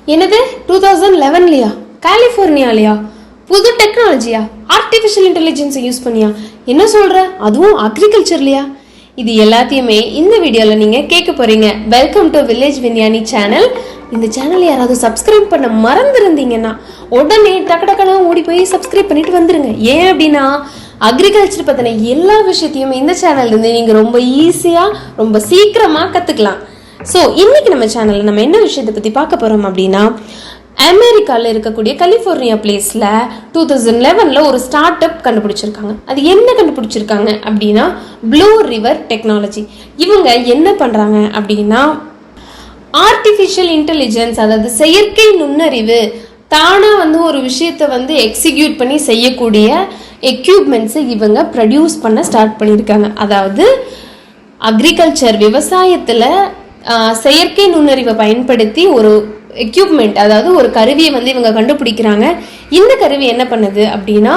என்னது 2011லயா? கலிஃபோர்னியாலயா? புது டெக்னாலஜியா? Artificial intelligence use பண்ணியா? என்ன சொல்ற? அதுவும் அக்ரிகல்ச்சர்லயா? இது எல்லாத்தையுமே இந்த வீடியோல நீங்க கேட்க போறீங்க. வெல்கம் டு வில்லேஜ் விஞ்ஞானி சேனல். இந்த சேனல் யாராவது சப்ஸ்கிரைப் பண்ண மறந்துருந்தீங்கன்னா உடனே டக்கடக்கெல்லாம் ஓடி போய் சப்ஸ்கிரைப் பண்ணிட்டு வந்துருங்க. ஏன் அப்படின்னா அக்ரிகல்ச்சர் பத்தின எல்லா விஷயத்தையும் இந்த சேனல்ல இருந்து நீங்க ரொம்ப ஈஸியா ரொம்ப சீக்கிரமா கத்துக்கலாம். ஸோ இன்னைக்கு நம்ம சேனல்ல நம்ம என்ன விஷயத்தை பத்தி பார்க்க போறோம் அப்படின்னா, அமெரிக்காவில் இருக்கக்கூடிய கலிஃபோர்னியா பிளேஸ்ல 2011 ஒரு ஸ்டார்ட் அப் கண்டுபிடிச்சிருக்காங்க. அது என்ன கண்டுபிடிச்சிருக்காங்க அப்படின்னா ப்ளூரிவர் டெக்னாலஜி. இவங்க என்ன பண்றாங்க அப்படின்னா ஆர்டிஃபிஷியல் இன்டெலிஜென்ஸ், அதாவது செயற்கை நுண்ணறிவு தானா ஒரு விஷயத்தை எக்ஸிக்யூட் பண்ணி செய்யக்கூடிய எக்யூப்மெண்ட்ஸ் இவங்க ப்ரொடியூஸ் பண்ண ஸ்டார்ட் பண்ணியிருக்காங்க. அதாவது அக்ரிகல்ச்சர் விவசாயத்துல செயற்கை நுண்ணறிவை பயன்படுத்தி ஒரு எக்யூப்மெண்ட், அதாவது ஒரு கருவியை இவங்க கண்டுபிடிக்கிறாங்க. இந்த கருவி என்ன பண்ணுது அப்படின்னா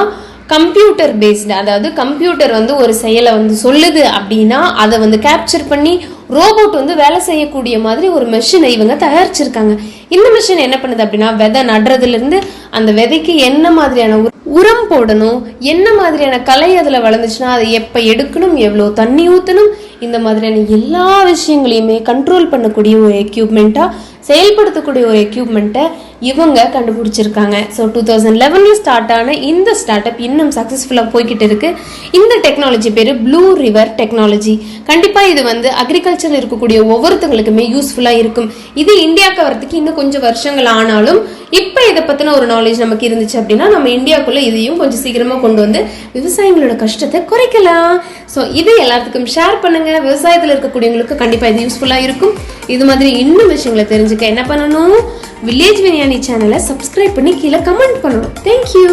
கம்ப்யூட்டர் பேஸ்டு, அதாவது கம்ப்யூட்டர் ஒரு செயலை சொல்லுது அப்படின்னா அதை கேப்சர் பண்ணி ரோபோட் வேலை செய்யக்கூடிய மாதிரி ஒரு மெஷினை இவங்க தயாரிச்சிருக்காங்க. இந்த மிஷின் என்ன பண்ணுது அப்படின்னா விதை நடுறதுல இருந்து அந்த விதைக்கு என்ன மாதிரியான உரம் போடணும், என்ன மாதிரியான கலை அதுல வளர்ந்துச்சுன்னா அதை எப்ப எடுக்கணும், எவ்வளவு தண்ணி ஊற்றணும், இந்த மாதிரியான எல்லா விஷயங்களையுமே கண்ட்ரோல் பண்ணக்கூடிய ஒரு எக்யூப்மெண்ட்டா, செயல்படுத்தக்கூடிய ஒரு எக்யூப்மெண்ட்டை இவங்க கண்டுபிடிச்சிருக்காங்க. ஸோ 2011 ஸ்டார்ட் ஆன இந்த ஸ்டார்ட் அப் இன்னும் சக்ஸஸ்ஃபுல்லாக போய்கிட்டு இருக்கு. இந்த டெக்னாலஜி பேர் ப்ளூரிவர் டெக்னாலஜி. கண்டிப்பாக இது அக்ரிகல்ச்சர் இருக்கக்கூடிய ஒவ்வொருத்தங்களுக்குமே யூஸ்ஃபுல்லாக இருக்கும். இது இந்தியாவுக்கு வரதுக்கு இன்னும் கொஞ்சம் வருஷங்கள் ஆனாலும் இப்போ இதை பற்றின ஒரு நாலேஜ் நமக்கு இருந்துச்சு அப்படின்னா நம்ம இந்தியாவுக்குள்ள இதையும் கொஞ்சம் சீக்கிரமாக கொண்டு வந்து விவசாயிகளோட கஷ்டத்தை குறைக்கலாம். ஸோ இது எல்லாத்துக்கும் ஷேர் பண்ணுங்க. விவசாயத்தில் இருக்கக்கூடியவங்களுக்கு கண்டிப்பாக இது யூஸ்ஃபுல்லாக இருக்கும். இது மாதிரி இன்னும் விஷயங்களை தெரிஞ்சுக்க என்ன பண்ணணும், வில்லேஜ் விஞ்ஞானி சேனலை சப்ஸ்கிரைப் பண்ணி கீழே கமெண்ட் பண்ணணும். தேங்க்யூ.